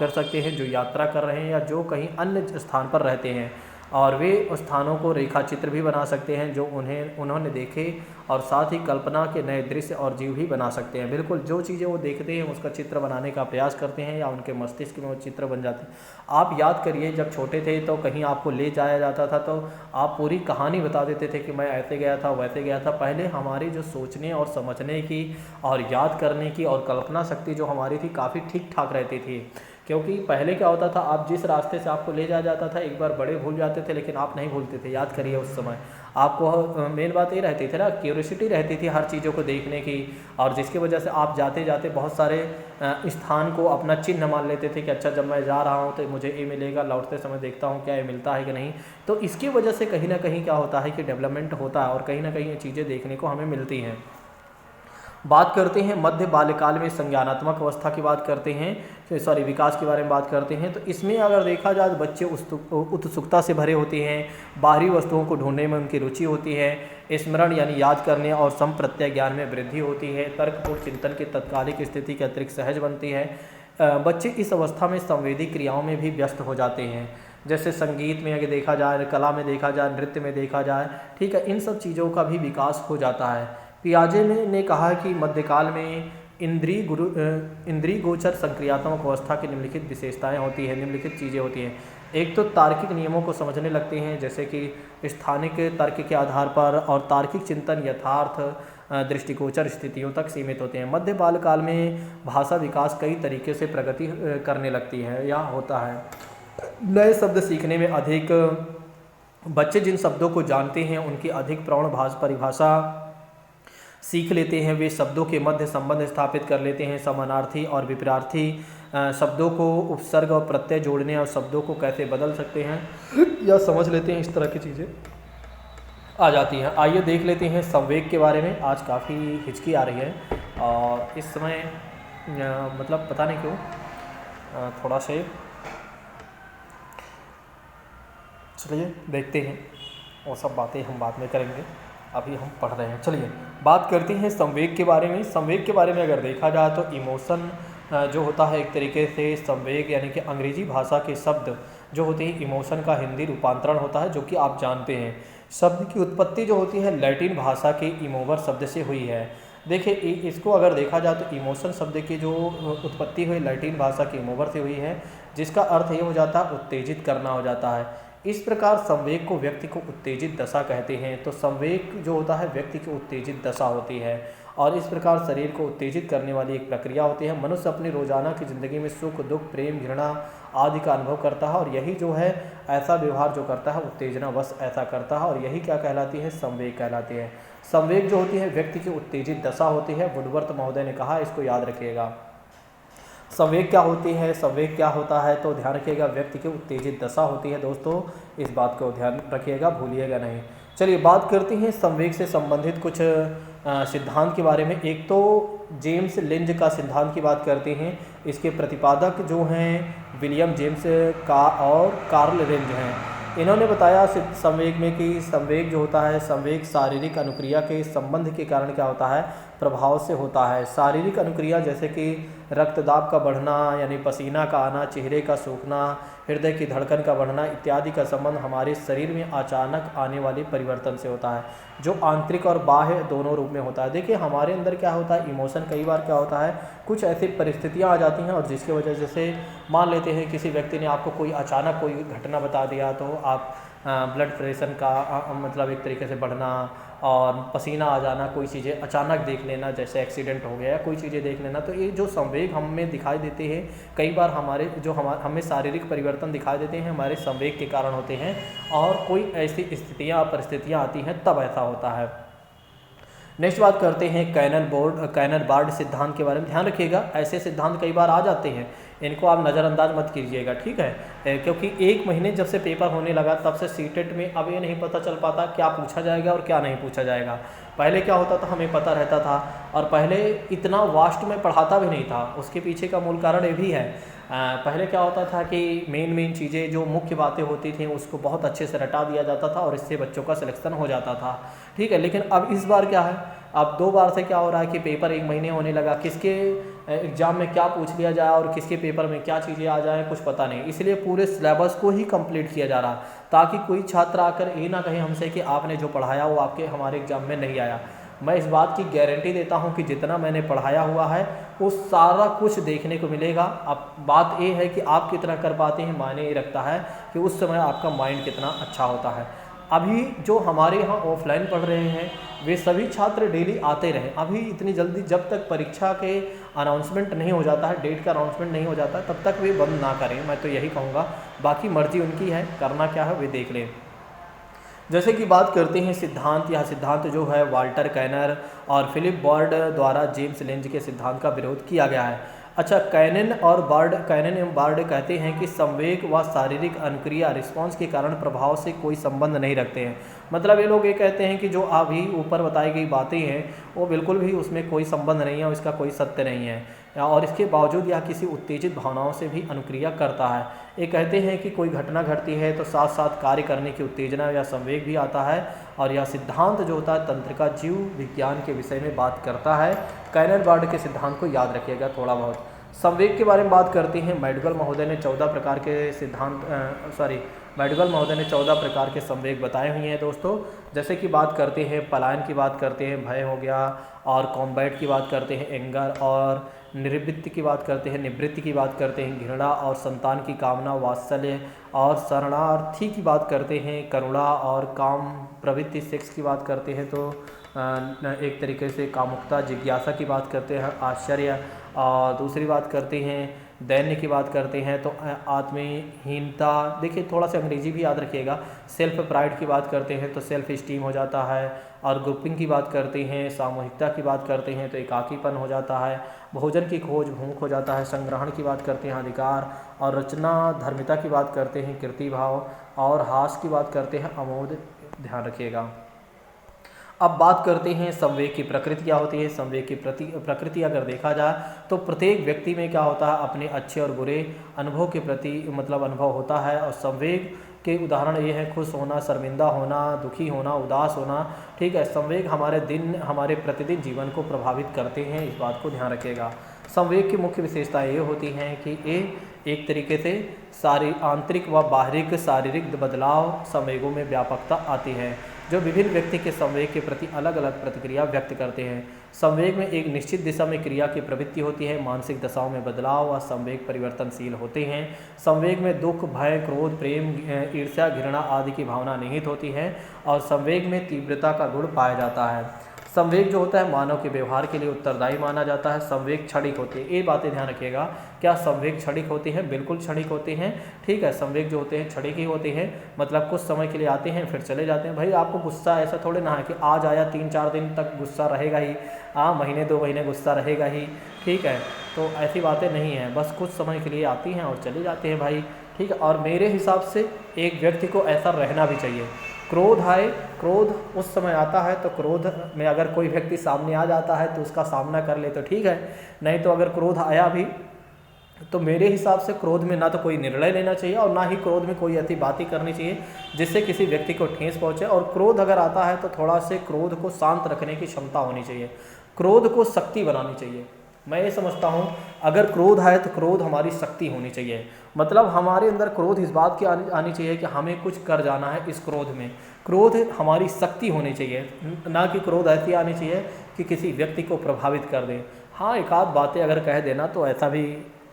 A: सकते हैं जो यात्रा कर रहे हैं या जो कहीं अन्य स्थान पर रहते हैं, और वे स्थानों को रेखाचित्र भी बना सकते हैं जो उन्होंने देखे, और साथ ही कल्पना के नए दृश्य और जीव भी बना सकते हैं। बिल्कुल जो चीज़ें वो देखते हैं उसका चित्र बनाने का प्रयास करते हैं या उनके मस्तिष्क में वो चित्र बन जाते हैं। आप याद करिए, जब छोटे थे तो कहीं आपको ले जाया जाता था तो आप पूरी कहानी बता देते थे कि मैं ऐसे गया था वैसे गया था। पहले हमारी जो सोचने और समझने की और याद करने की और कल्पना शक्ति जो हमारी थी काफ़ी ठीक ठाक रहती थी, क्योंकि पहले क्या होता था, आप जिस रास्ते से आपको ले जाया जाता था एक बार बड़े भूल जाते थे लेकिन आप नहीं भूलते थे। याद करिए उस समय आपको मेन बात ये रहती थी ना, क्यूरियोसिटी रहती थी हर चीज़ों को देखने की, और जिसकी वजह से आप जाते जाते बहुत सारे स्थान को अपना चिन्ह मान लेते थे कि अच्छा जब मैं जा रहा हूँ तो मुझे ये मिलेगा, लौटते समय देखता हूँ क्या ये मिलता है कि नहीं। तो इसकी वजह से कहीं ना कहीं क्या होता है कि डेवलपमेंट होता है और कहीं ना कहीं ये चीज़ें देखने को हमें मिलती हैं। बात करते हैं मध्य बाल्यकाल में संज्ञानात्मक अवस्था की बात करते हैं, विकास के बारे में बात करते हैं। तो इसमें अगर देखा जाए तो बच्चे उत्सुकता से भरे होते हैं, बाहरी वस्तुओं को ढूंढने में उनकी रुचि होती है, स्मरण यानी याद करने और संप्रत्यय ज्ञान में वृद्धि होती है, तर्कपूर्ण चिंतन की तत्कालिक स्थिति के अतिरिक्त सहज बनती है। बच्चे इस अवस्था में संवेदी क्रियाओं में भी व्यस्त हो जाते हैं, जैसे संगीत में अगर देखा जाए, कला में देखा जाए, नृत्य में देखा जाए, ठीक है, इन सब चीज़ों का भी विकास हो जाता है। पियाजे ने कहा कि मध्यकाल में इंद्रिय गोचर संक्रियात्मक अवस्था की निम्नलिखित विशेषताएं होती हैं, निम्नलिखित चीज़ें होती हैं। एक तो तार्किक नियमों को समझने लगते हैं, जैसे कि स्थानिक तर्क के आधार पर, और तार्किक चिंतन यथार्थ दृष्टिगोचर स्थितियों तक सीमित होते हैं। मध्य बालकाल में भाषा विकास कई तरीके से प्रगति करने लगती है या होता है। नए शब्द सीखने में अधिक, बच्चे जिन शब्दों को जानते हैं उनकी अधिक प्रौढ़ परिभाषा सीख लेते हैं, वे शब्दों के मध्य संबंध स्थापित कर लेते हैं, समानार्थी और विपरीतार्थी शब्दों को उपसर्ग और प्रत्यय जोड़ने और शब्दों को कैसे बदल सकते हैं या समझ लेते हैं, इस तरह की चीज़ें आ जाती हैं। आइए देख लेते हैं संवेग के बारे में। आज काफ़ी हिचकी आ रही है और इस समय मतलब पता नहीं क्यों थोड़ा से, चलिए देखते हैं, वो सब बातें हम बाद में करेंगे, अभी हम पढ़ रहे हैं। चलिए बात करते हैं संवेग के बारे में। संवेग के बारे में अगर देखा जाए तो इमोशन जो होता है एक तरीके से संवेग यानी कि अंग्रेजी भाषा के शब्द जो होते हैं इमोशन का हिंदी रूपांतरण होता है, जो कि आप जानते हैं। शब्द की उत्पत्ति जो होती है लैटिन भाषा के इमोवर शब्द से हुई है। देखिए इसको अगर देखा जाए तो इमोशन शब्द की जो उत्पत्ति हुई लैटिन भाषा के इमोवर से हुई है, जिसका अर्थ ये हो जाता है उत्तेजित करना हो जाता है। इस प्रकार संवेग को व्यक्ति को उत्तेजित दशा कहते हैं। तो संवेग जो होता है व्यक्ति की उत्तेजित दशा होती है, और इस प्रकार शरीर को उत्तेजित करने वाली एक प्रक्रिया होती है। मनुष्य अपनी रोजाना की ज़िंदगी में सुख दुख प्रेम घृणा आदि का अनुभव करता है, और यही जो है ऐसा व्यवहार जो करता है उत्तेजनावश ऐसा करता है, और यही क्या कहलाती है, संवेग कहलाती है। संवेग जो होती है व्यक्ति की उत्तेजित दशा होती है। वुडवर्थ महोदय ने कहा, इसको याद रखिएगा। संवेग क्या होती है, संवेग क्या होता है, तो ध्यान रखिएगा व्यक्ति की उत्तेजित दशा होती है दोस्तों, इस बात को ध्यान रखिएगा, भूलिएगा नहीं। चलिए बात करते हैं संवेग से संबंधित कुछ सिद्धांत के बारे में। एक तो जेम्स लेंज का सिद्धांत की बात करते हैं, इसके प्रतिपादक जो हैं विलियम जेम्स का और कार्ल रेंज हैं। इन्होंने बताया संवेग में कि संवेग जो होता है, संवेग शारीरिक अनुक्रिया के संबंध के कारण क्या होता है, प्रभाव से होता है। शारीरिक अनुक्रिया जैसे कि रक्तदाब का बढ़ना यानी पसीना का आना, चेहरे का सूखना, हृदय की धड़कन का बढ़ना इत्यादि का संबंध हमारे शरीर में अचानक आने वाले परिवर्तन से होता है, जो आंतरिक और बाह्य दोनों रूप में होता है। देखिए हमारे अंदर क्या होता है, इमोशन कई बार क्या होता है, कुछ ऐसी परिस्थितियां आ जाती हैं और जिसकी वजह से मान लेते हैं किसी व्यक्ति ने आपको कोई अचानक कोई घटना बता दिया, तो आप ब्लड प्रेशर का मतलब एक तरीके से बढ़ना और पसीना आ जाना, कोई चीज़ें अचानक देख लेना, जैसे एक्सीडेंट हो गया या कोई चीज़ें देख लेना, तो ये जो संवेग हमें दिखाई देते हैं कई बार हमें शारीरिक परिवर्तन दिखाई देते हैं हमारे संवेग के कारण होते हैं, और कोई ऐसी स्थितियाँ परिस्थितियाँ आती हैं तब ऐसा होता है। नेक्स्ट बात करते हैं कैनन बार्ड सिद्धांत के बारे में। ध्यान रखिएगा ऐसे सिद्धांत कई बार आ जाते हैं, इनको आप नज़रअंदाज मत कीजिएगा, ठीक है, क्योंकि 1 महीने जब से पेपर होने लगा तब से सीटेट में अब ये नहीं पता चल पाता क्या पूछा जाएगा और क्या नहीं पूछा जाएगा। पहले क्या होता था, हमें पता रहता था, और पहले इतना वास्ट में पढ़ाता भी नहीं था। उसके पीछे का मूल कारण ये भी है, पहले क्या होता था कि मेन चीज़ें जो मुख्य बातें होती थी उसको बहुत अच्छे से रटा दिया जाता था और इससे बच्चों का सिलेक्शन हो जाता था, ठीक है। लेकिन अब इस बार क्या है, अब 2 बार से क्या हो रहा है कि पेपर 1 महीने होने लगा, किसके एग्ज़ाम में क्या पूछ लिया जाए और किसके पेपर में क्या चीज़ें आ जाए कुछ पता नहीं, इसलिए पूरे सिलेबस को ही कंप्लीट किया जा रहा, ताकि कोई छात्र आकर ये ना कहे हमसे कि आपने जो पढ़ाया वो आपके हमारे एग्ज़ाम में नहीं आया। मैं इस बात की गारंटी देता हूं कि जितना मैंने पढ़ाया हुआ है वो सारा कुछ देखने को मिलेगा। अब बात ये है कि आप कितना कर पाते हैं, मायने ये रखता है कि उस समय आपका माइंड कितना अच्छा होता है। अभी जो हमारे यहाँ ऑफलाइन पढ़ रहे हैं वे सभी छात्र डेली आते रहें। अभी इतनी जल्दी जब तक परीक्षा के अनाउंसमेंट नहीं हो जाता है, डेट का अनाउंसमेंट नहीं हो जाता, तब तक वे बंद ना करें, मैं तो यही कहूँगा। बाकी मर्जी उनकी है, करना क्या है वे देख लें। जैसे कि बात करते हैं सिद्धांत, यह सिद्धांत जो है वाल्टर कैनर और फिलिप बर्ड द्वारा जेम्स लेंज के सिद्धांत का विरोध किया गया है। अच्छा, कैनन एवं बर्ड कहते हैं कि संवेग व शारीरिक अनुक्रिया रिस्पांस के कारण प्रभाव से कोई संबंध नहीं रखते हैं। मतलब ये लोग ये कहते हैं कि जो अभी ऊपर बताई गई बातें हैं वो बिल्कुल भी उसमें कोई संबंध नहीं है और इसका कोई सत्य नहीं है, और इसके बावजूद यह किसी उत्तेजित भावनाओं से भी अनुक्रिया करता है। ये कहते हैं कि कोई घटना घटती है तो साथ साथ कार्य करने की उत्तेजना या संवेग भी आता है, और यह सिद्धांत जो होता है तंत्रिका जीव विज्ञान के विषय में बात करता है। कैनन बर्ड के सिद्धांत को याद रखिएगा थोड़ा बहुत। संवेग के बारे में बात करते हैं। मैडगल महोदय ने 14 प्रकार के संवेग बताए हुए हैं दोस्तों। जैसे कि बात करते हैं पलायन की बात करते हैं, भय हो गया, और कॉम्बैट की बात करते हैं, एंगर, और निवृत्ति की बात करते हैं, निवृत्ति की बात करते हैं, घृणा और संतान की कामना, वात्सल्य और शरणार्थी की बात करते हैं, करुणा और काम प्रवृत्ति, सेक्स की बात करते हैं तो एक तरीके से कामुकता, जिज्ञासा की बात करते हैं, आश्चर्य, और दूसरी बात करते हैं दैन्य की बात करते हैं तो आत्महीनता। देखिए थोड़ा सा अंग्रेजी भी याद रखिएगा। सेल्फ प्राइड की बात करते हैं तो सेल्फ स्टीम हो जाता है, और ग्रुपिंग की बात करते हैं, सामूहिकता की बात करते हैं तो एकाकीपन हो जाता है, भोजन की खोज भूख हो जाता है, संग्रहण की बात करते हैं अधिकार, और रचना धर्मिता की बात करते हैं कीर्ति भाव, और हास की बात करते हैं अमोद। ध्यान रखिएगा। अब बात करते हैं संवेग की प्रकृति क्या होती है। संवेग की प्रकृति अगर देखा जाए तो प्रत्येक व्यक्ति में क्या होता है, अपने अच्छे और बुरे अनुभव के प्रति अनुभव होता है, और संवेग के उदाहरण ये हैं खुश होना, शर्मिंदा होना, दुखी होना, उदास होना, ठीक है। संवेग हमारे प्रतिदिन जीवन को प्रभावित करते हैं, इस बात को ध्यान रखिएगा। संवेग की मुख्य विशेषताएं ये होती हैं कि ये एक तरीके से सारी आंतरिक व बाहरिक शारीरिक बदलाव संवेगों में व्यापकता आती है, जो विभिन्न व्यक्ति के संवेग के प्रति अलग अलग प्रतिक्रिया व्यक्त करते हैं। संवेग में एक निश्चित दिशा में क्रिया की प्रवृत्ति होती है, मानसिक दशाओं में बदलाव व संवेग परिवर्तनशील होते हैं। संवेग में दुख, भय, क्रोध, प्रेम, ईर्ष्या, घृणा आदि की भावना निहित होती है, और संवेग में तीव्रता का गुण पाया जाता है। संवेग जो होता है मानव के व्यवहार के लिए उत्तरदायी माना जाता है। संवेग क्षणिक होते हैं, ये बातें ध्यान रखिएगा। क्या संवेग क्षणिक होते हैं? बिल्कुल क्षणिक होते हैं। ठीक है, संवेग जो होते हैं क्षणिक ही होते हैं, मतलब कुछ समय के लिए आते हैं फिर चले जाते हैं। भाई आपको गुस्सा ऐसा थोड़े ना है कि आज आया 3-4 दिन तक गुस्सा रहेगा ही, महीने 2 महीने गुस्सा रहेगा ही। ठीक है, तो ऐसी बातें नहीं हैं, बस कुछ समय के लिए आती हैं और चले जाते हैं भाई। ठीक है, और मेरे हिसाब से एक व्यक्ति को ऐसा रहना भी चाहिए। क्रोध आए, क्रोध उस समय आता है तो क्रोध में अगर कोई व्यक्ति सामने आ जाता है तो उसका सामना कर ले तो ठीक है, नहीं तो अगर क्रोध आया भी तो मेरे हिसाब से क्रोध में ना तो कोई निर्णय लेना चाहिए और ना ही क्रोध में कोई ऐसी बातें करनी चाहिए जिससे किसी व्यक्ति को ठेस पहुंचे। और क्रोध अगर आता है तो थोड़ा से क्रोध को शांत रखने की क्षमता होनी चाहिए, क्रोध को शक्ति बनानी चाहिए। मैं ये समझता हूँ अगर क्रोध है तो क्रोध हमारी शक्ति होनी चाहिए, मतलब हमारे अंदर क्रोध इस बात की आनी चाहिए कि हमें कुछ कर जाना है इस क्रोध में। क्रोध हमारी शक्ति होनी चाहिए, ना कि क्रोध ऐसी आनी चाहिए कि किसी व्यक्ति को प्रभावित कर दे। हाँ, एक आध बातें अगर कह देना तो ऐसा भी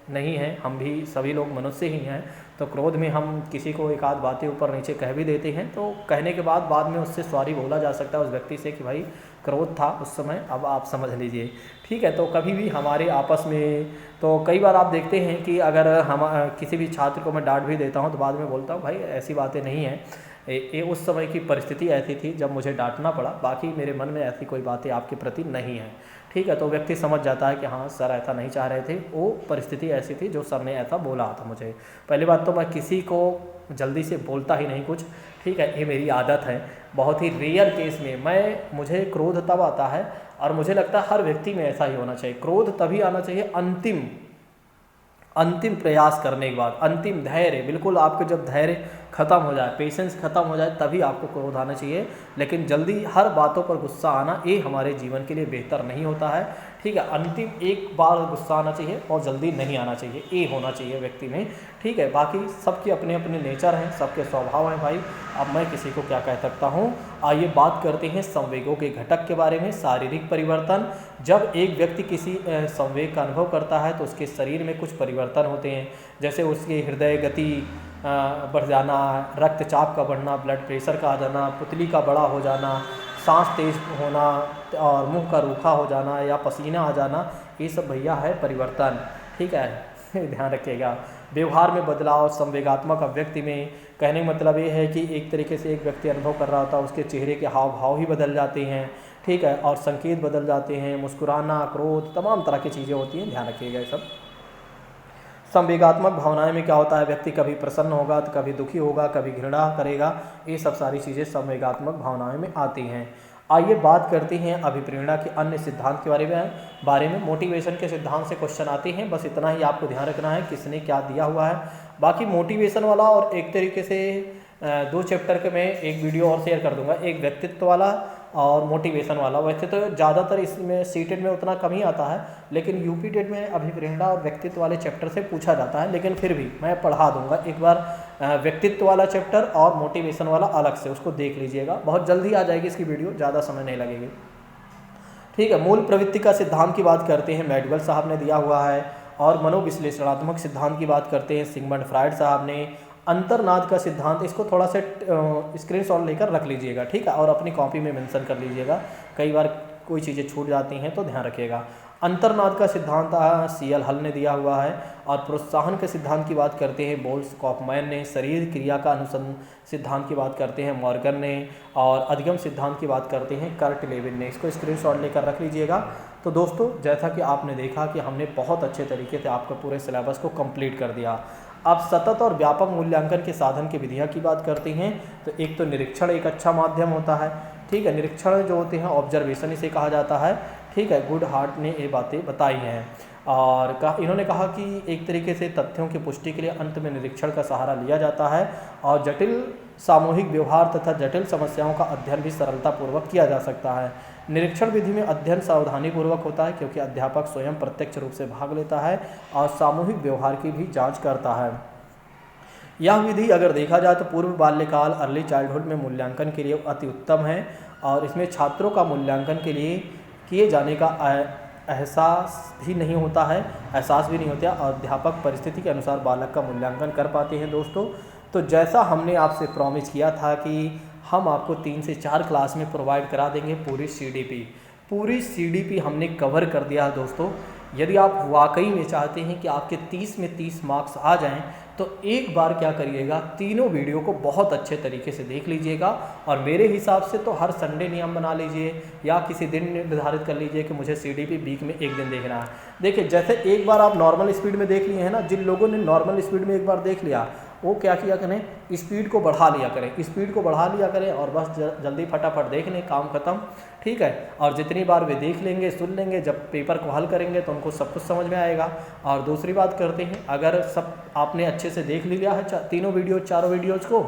A: नहीं है, हम भी सभी लोग मनुष्य ही हैं, तो क्रोध में हम किसी को एक आध बातें ऊपर नीचे कह भी देते हैं, तो कहने के बाद में उससे सॉरी बोला जा सकता है उस व्यक्ति से कि भाई क्रोध था उस समय, अब आप समझ लीजिए। ठीक है, तो कभी भी हमारे आपस में तो कई बार आप देखते हैं कि अगर हम किसी भी छात्र को मैं डांट भी देता हूं तो बाद में बोलता हूं भाई ऐसी बातें नहीं हैं, ये उस समय की परिस्थिति ऐसी थी जब मुझे डांटना पड़ा, बाकी मेरे मन में ऐसी कोई बातें आपके प्रति नहीं है। ठीक है, तो व्यक्ति समझ जाता है कि हाँ सर ऐसा नहीं चाह रहे थे, वो परिस्थिति ऐसी थी जो सर ने ऐसा बोला था मुझे। पहली बात तो मैं किसी को जल्दी से बोलता ही नहीं कुछ। ठीक है, ये मेरी आदत है। बहुत ही रेयर केस में मुझे क्रोध तब आता है, और मुझे लगता है हर व्यक्ति में ऐसा ही होना चाहिए। क्रोध तभी आना चाहिए अंतिम प्रयास करने के बाद, अंतिम धैर्य, बिल्कुल आपके जब धैर्य खत्म हो जाए, पेशेंस खत्म हो जाए, तभी आपको क्रोध आना चाहिए। लेकिन जल्दी हर बातों पर गुस्सा आना ये हमारे जीवन के लिए बेहतर नहीं होता है। ठीक है, अंतिम एक बार गुस्सा आना चाहिए और जल्दी नहीं आना चाहिए, ये होना चाहिए व्यक्ति में। ठीक है, बाकी सबके अपने अपने नेचर हैं, सबके स्वभाव हैं भाई, अब मैं किसी को क्या कह सकता हूँ। आइए बात करते हैं संवेगों के घटक के बारे में। शारीरिक परिवर्तन, जब एक व्यक्ति किसी संवेग का अनुभव करता है तो उसके शरीर में कुछ परिवर्तन होते हैं, जैसे उसकी हृदय गति बढ़ जाना, रक्तचाप का बढ़ना, ब्लड प्रेशर का आ जाना, पुतली का बड़ा हो जाना, सांस तेज होना और मुंह का रूखा हो जाना या पसीना आ जाना, ये सब भैया है परिवर्तन। ठीक है, ध्यान रखिएगा। व्यवहार में बदलाव, संवेगात्मक व्यक्ति में कहने का मतलब ये है कि एक तरीके से एक व्यक्ति अनुभव कर रहा होता है, उसके चेहरे के हाव भाव ही बदल जाते हैं। ठीक है, और संकेत बदल जाते हैं, मुस्कुराना, क्रोध, तमाम तरह की चीज़ें होती हैं, ध्यान रखिएगा ये सब। संवेगात्मक भावनाएं में क्या होता है, व्यक्ति कभी प्रसन्न होगा तो कभी दुखी होगा, कभी घृणा करेगा, ये सब सारी चीज़ें संवेगात्मक भावनाएं में आती हैं। आइए बात करते हैं अभिप्रेरणा के अन्य सिद्धांत के बारे में। मोटिवेशन के सिद्धांत से क्वेश्चन आते हैं, बस इतना ही आपको ध्यान रखना है किसने क्या दिया हुआ है। बाकी मोटिवेशन वाला और एक तरीके से 2 चैप्टर के मैं एक वीडियो और शेयर कर दूंगा, एक व्यक्तित्व वाला और मोटिवेशन वाला। वैसे तो ज़्यादातर इसमें सीटेट में उतना कम ही आता है, लेकिन यूपी टेट में अभिप्रेरणा और व्यक्तित्व वाले चैप्टर से पूछा जाता है, लेकिन फिर भी मैं पढ़ा दूंगा एक बार व्यक्तित्व वाला चैप्टर और मोटिवेशन वाला अलग से, उसको देख लीजिएगा, बहुत जल्दी आ जाएगी इसकी वीडियो, ज़्यादा समय नहीं लगेगी। ठीक है, मूल प्रवृत्ति का सिद्धांत की बात करते हैं, मैडवेल साहब ने दिया हुआ है। और मनोविश्लेषणात्मक सिद्धांत की बात करते हैं, सिगमंड फ्रायड साहब ने। अंतर्नाद का सिद्धांत, इसको थोड़ा सा स्क्रीनशॉट लेकर रख लीजिएगा, ठीक है, और अपनी कॉपी में मेंशन कर लीजिएगा, कई बार कोई चीज़ें छूट जाती हैं तो ध्यान रखिएगा। अंतर्नाद का सिद्धांत सीएल हल ने दिया हुआ है। और प्रोत्साहन के सिद्धांत की बात करते हैं बोल्स कॉफमैन ने। शरीर क्रिया का अनुसंधान सिद्धांत की बात करते हैं मॉर्गन ने। और अधिगम सिद्धांत की बात करते हैं कर्ट लेविन ने। इसको स्क्रीनशॉट लेकर रख लीजिएगा। तो दोस्तों, जैसा कि आपने देखा कि हमने बहुत अच्छे तरीके से आपका पूरे सिलेबस को कंप्लीट कर दिया। अब सतत और व्यापक मूल्यांकन के साधन की विधियाँ की बात करते हैं, तो एक तो निरीक्षण एक अच्छा माध्यम होता है। ठीक है, निरीक्षण जो होते हैं ऑब्जर्वेशन इसे कहा जाता है। ठीक है, गुड हार्ट ने ये बातें बताई हैं और इन्होंने कहा कि एक तरीके से तथ्यों की पुष्टि के लिए अंत में निरीक्षण का सहारा लिया जाता है और जटिल सामूहिक व्यवहार तथा जटिल समस्याओं का अध्ययन भी सरलतापूर्वक किया जा सकता है। निरीक्षण विधि में अध्ययन सावधानीपूर्वक होता है क्योंकि अध्यापक स्वयं प्रत्यक्ष रूप से भाग लेता है और सामूहिक व्यवहार की भी जांच करता है। यह विधि अगर देखा जाए तो पूर्व बाल्यकाल अर्ली चाइल्डहुड में मूल्यांकन के लिए अति उत्तम है और इसमें छात्रों का मूल्यांकन के लिए किए जाने का एहसास भी नहीं होता और अध्यापक परिस्थिति के अनुसार बालक का मूल्यांकन कर पाते हैं। दोस्तों, तो जैसा हमने आपसे प्रॉमिस किया था कि हम आपको 3 से 4 क्लास में प्रोवाइड करा देंगे पूरी CDP, पूरी CDP हमने कवर कर दिया है दोस्तों। यदि आप वाकई में चाहते हैं कि आपके 30 में 30 मार्क्स आ जाएं, तो एक बार क्या करिएगा, तीनों वीडियो को बहुत अच्छे तरीके से देख लीजिएगा। और मेरे हिसाब से तो हर संडे नियम बना लीजिए या किसी दिन निर्धारित कर लीजिए कि मुझे CDP वीक में एक दिन देखना है। देखिए, जैसे एक बार आप नॉर्मल स्पीड में देख लिए हैं ना, जिन लोगों ने नॉर्मल स्पीड में एक बार देख लिया, वो क्या किया करें, स्पीड को बढ़ा लिया करें, स्पीड को बढ़ा लिया करें और बस जल्दी फटाफट देख लें, काम खत्म, ठीक है। और जितनी बार वे देख लेंगे, सुन लेंगे, जब पेपर को हल करेंगे तो उनको सब कुछ समझ में आएगा। और दूसरी बात करते हैं, अगर सब आपने अच्छे से देख लिया है तीनों वीडियो, चारों वीडियोज़ को,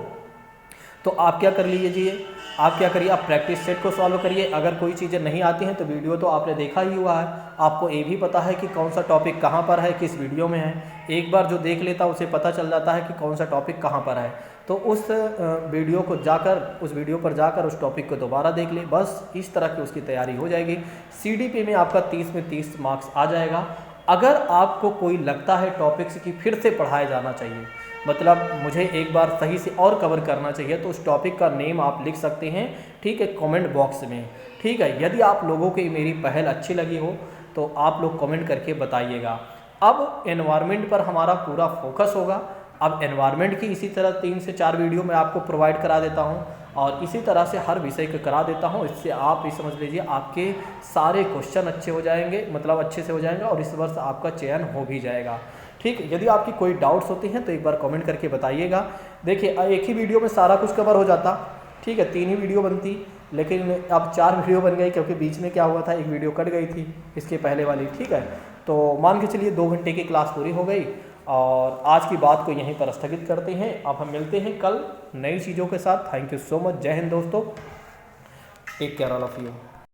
A: तो आप क्या कर लीजिए, आप क्या करिए, आप प्रैक्टिस सेट को सॉल्व करिए। अगर कोई चीज़ें नहीं आती हैं तो वीडियो तो आपने देखा ही हुआ है, आपको ये भी पता है कि कौन सा टॉपिक कहाँ पर है, किस वीडियो में है। एक बार जो देख लेता उसे पता चल जाता है कि कौन सा टॉपिक कहाँ पर है, तो उस वीडियो को जाकर, उस वीडियो पर जाकर उस टॉपिक को दोबारा देख ले। बस इस तरह की उसकी तैयारी हो जाएगी। CDP में आपका 30 में 30 मार्क्स आ जाएगा। अगर आपको कोई लगता है टॉपिक्स की फिर से पढ़ाया जाना चाहिए, मतलब मुझे एक बार सही से और कवर करना चाहिए, तो उस टॉपिक का नेम आप लिख सकते हैं, ठीक है, कमेंट बॉक्स में, ठीक है। यदि आप लोगों की मेरी पहल अच्छी लगी हो तो आप लोग कमेंट करके बताइएगा। अब एनवायरनमेंट पर हमारा पूरा फोकस होगा। अब एनवायरनमेंट की इसी तरह 3 से 4 वीडियो मैं आपको प्रोवाइड करा देता हूं और इसी तरह से हर विषय को करा देता हूं। इससे आप ये समझ लीजिए आपके सारे क्वेश्चन अच्छे हो जाएंगे, मतलब अच्छे से हो जाएंगे और इस वर्ष आपका चयन हो भी जाएगा, ठीक है। यदि आपकी कोई डाउट्स होती हैं तो एक बार कमेंट करके बताइएगा। देखिए, एक ही वीडियो में सारा कुछ कवर हो जाता, ठीक है, 3 ही वीडियो बनती, लेकिन अब 4 वीडियो बन गई क्योंकि बीच में क्या हुआ था, एक वीडियो कट गई थी इसके पहले वाली, ठीक है। तो मान के चलिए 2 घंटे की क्लास पूरी हो गई और आज की बात को यहीं पर स्थगित करते हैं। अब हम मिलते हैं कल नई चीज़ों के साथ। Thank you so much. जय हिंद दोस्तों, take care all of you.